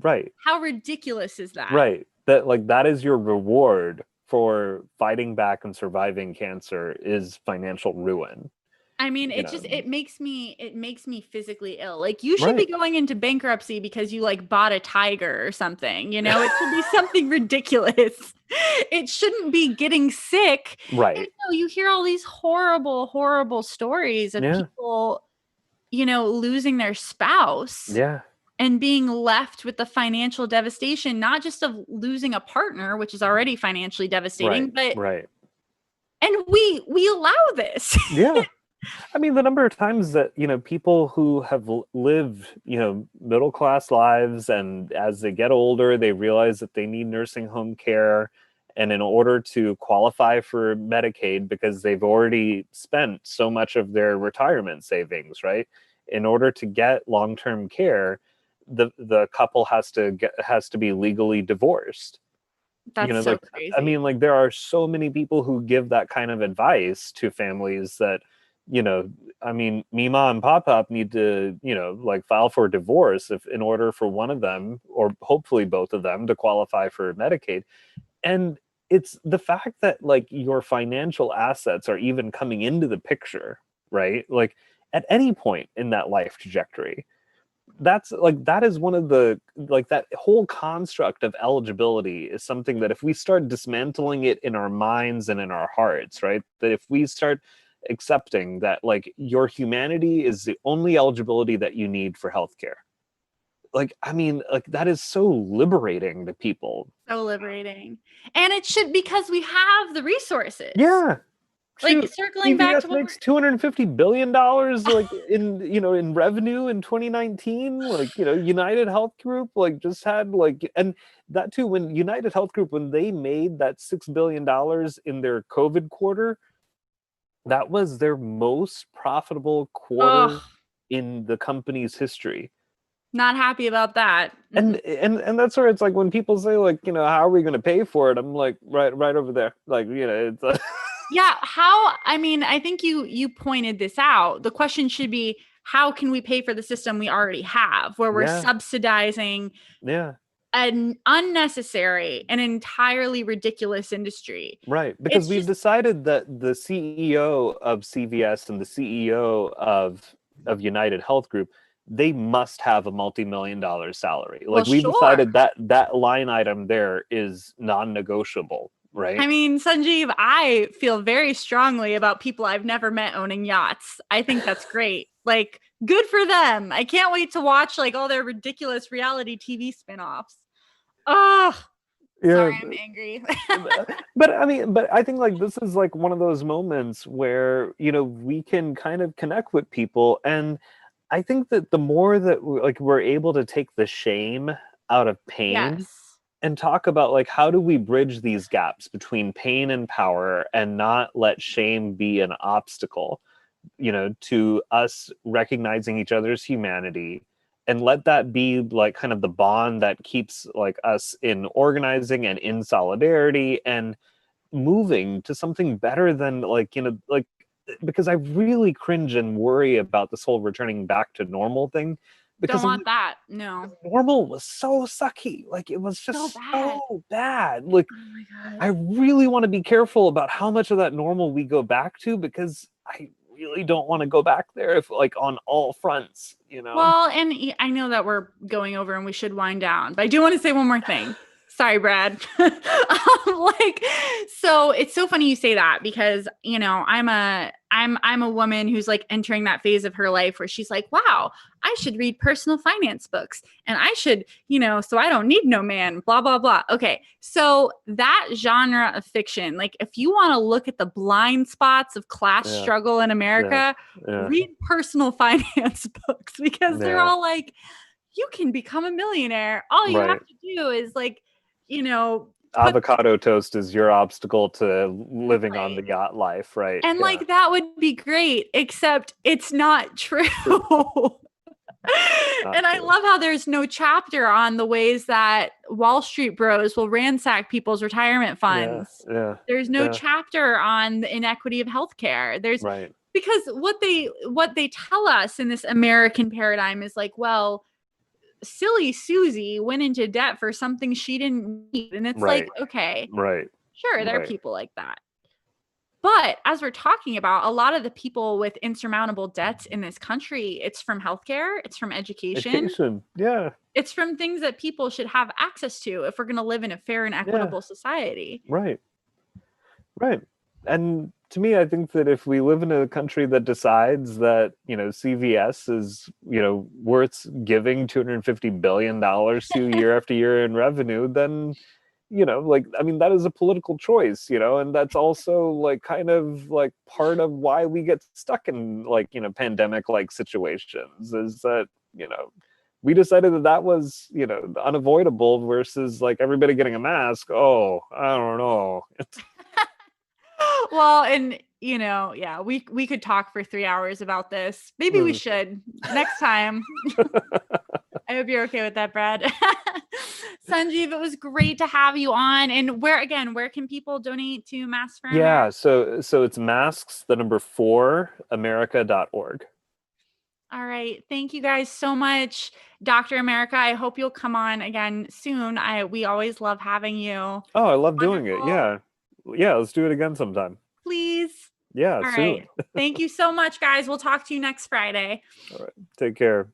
right, How ridiculous is that? right. That, like, that is your reward for fighting back and surviving cancer, is financial ruin, I mean, you know. it makes me physically ill. Like, you should be Right, going into bankruptcy because you like bought a tiger or something, It should be something ridiculous. It shouldn't be getting sick. And right. you hear all these horrible, horrible stories of Yeah, people, losing their spouse yeah, and being left with the financial devastation, not just of losing a partner, which is already financially devastating, right, but right. and we allow this. Yeah. I mean, the number of times that, people who have lived, middle class lives, and as they get older, they realize that they need nursing home care. And in order to qualify for Medicaid, because they've already spent so much of their retirement savings, right? In order to get long-term care, the couple has to be legally divorced. That's so Like, I crazy. mean, like, there are so many people who give that kind of advice to families that, you know, I mean, Mima and Pop Pop need to, like, file for divorce if in order for one of them, or hopefully both of them, to qualify for Medicaid. And it's the fact that, like, your financial assets are even coming into the picture, right? Like, at any point in that life trajectory, that's like, that is one of the, like, that whole construct of eligibility is something that if we start dismantling it in our minds and in our hearts, right, that if we start accepting that, like, your humanity is the only eligibility that you need for healthcare, like, I mean, like, that is so liberating to people. So liberating. And it should, because we have the resources. Yeah, Like, shoot, circling back CVS to what makes $250 billion, like, in revenue in 2019. Like, United Health Group, like, just had, like, and that too, when United Health Group, when they made that $6 billion in their COVID quarter, that was their most profitable oh, quarter in the company's history. not happy about that. And Mm-mm. that's where it's like, when people say, like, how are we going to pay for it, I'm like, right over there, like, it's Yeah, how, I mean, I think you pointed this out. The question should be, how can we pay for the system we already have, where we're yeah, subsidizing yeah. an unnecessary and entirely ridiculous industry? Right, because It's we've just, decided that the CEO of CVS and the CEO of United Health Group, they must have a multi-million-dollar salary. well, Like, we've sure. decided that that line item there is non-negotiable. right? I mean, Sanjeev, I feel very strongly about people I've never met owning yachts. I think that's great. Like, good for them. I can't wait to watch like all their ridiculous reality TV spin-offs. Oh, sorry, Yeah, I'm angry. but I mean, but I think like this is like one of those moments where, we can kind of connect with people. And I think that the more that like we're able to take the shame out of pain Yes. and talk about like how do we bridge these gaps between pain and power and not let shame be an obstacle, to us recognizing each other's humanity, and let that be like kind of the bond that keeps like us in organizing and in solidarity and moving to something better than like, like, because I really cringe and worry about this whole returning back to normal thing, Don't because want that. No. normal was so sucky. Like it was So just bad. so bad. Like Oh my God. I really want to be careful about how much of that normal we go back to, because I really don't want to go back there if like on all fronts. Well, and I know that we're going over and we should wind down, but I do want to say one more thing. Sorry, Brad. Like, so it's so funny you say that because I'm a woman who's like entering that phase of her life where she's like, wow, I should read personal finance books and I should, so I don't need no man, blah, blah, blah. Okay. So that genre of fiction, like if you want to look at the blind spots of class Yeah, struggle in yeah, America, yeah, read personal finance books because they're yeah. all like, you can become a millionaire. All you have Right. to do is like, you know, put Avocado toast is your obstacle to living on right. the yacht life, right? And Yeah. like that would be great, except it's not true. True. Not And I true. love how there's no chapter on the ways that Wall Street bros will ransack people's retirement Yeah, funds. yeah, There's no yeah. chapter on the inequity of healthcare. There's Right. because what they tell us in this American paradigm is like, well, silly Susie went into debt for something she didn't need. And it's like, Right. okay, Right. sure, there are Right. people like that. But as we're talking about, a lot of the people with insurmountable debts in this country, it's from healthcare, it's from education, Education. Yeah. it's from things that people should have access to if we're going to live in a fair and Yeah. equitable society. Right. Right. And to me, I think that if we live in a country that decides that, CVS is, worth giving $250 billion to year after year in revenue, then, like, I mean, that is a political choice, and that's also like kind of like part of why we get stuck in like, pandemic like situations is that, we decided that that was, unavoidable versus like everybody getting a mask. Oh, I don't know. Well, and yeah, we could talk for 3 hours about this. Maybe we should next time. I hope you're okay with that, Brad. Sanjeev, it was great to have you on. And where can people donate to Masks for Yeah, America? so it's masks, the number 4, America.org. All right. Thank you guys so much, Dr. America. I hope you'll come on again soon. We always love having you. Oh, I love doing it. Wonderful. Yeah. Yeah, let's do it again sometime. Please. Yeah, All soon. right. Thank you so much, guys. We'll talk to you next Friday. All right. Take care.